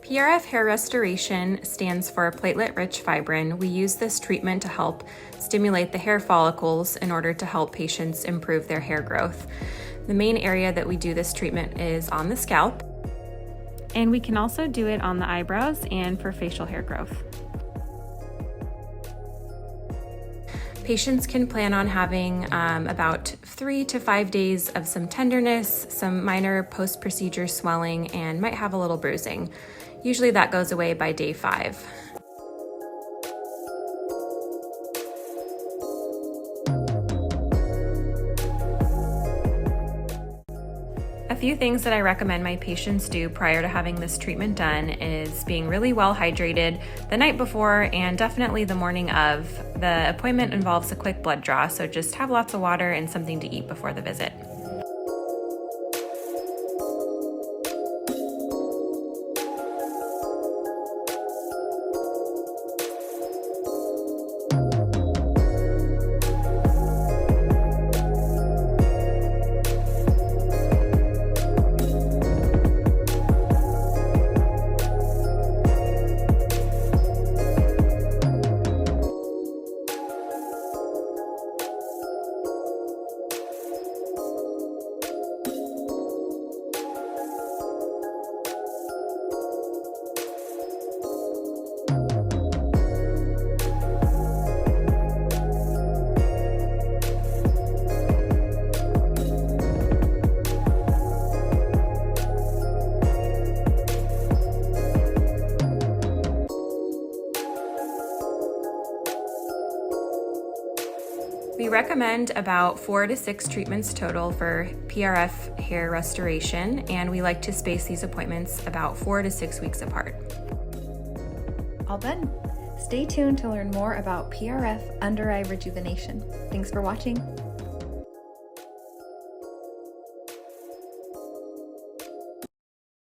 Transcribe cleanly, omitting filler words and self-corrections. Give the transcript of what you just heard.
PRF Hair Restoration stands for platelet-rich fibrin. We use this treatment to help stimulate the hair follicles in order to help patients improve their hair growth. The main area that we do this treatment is on the scalp, and we can also do it on the eyebrows and for facial hair growth. Patients can plan on having about 3 to 5 days of some tenderness, some minor post-procedure swelling, and might have a little bruising. Usually that goes away by day 5. A few things that I recommend my patients do prior to having this treatment done is being really well hydrated the night before and definitely the morning of. The appointment involves a quick blood draw, so just have lots of water and something to eat before the visit. We recommend about 4 to 6 treatments total for PRF hair restoration, and we like to space these appointments about 4 to 6 weeks apart. All done. Stay tuned to learn more about PRF under eye rejuvenation. Thanks for watching.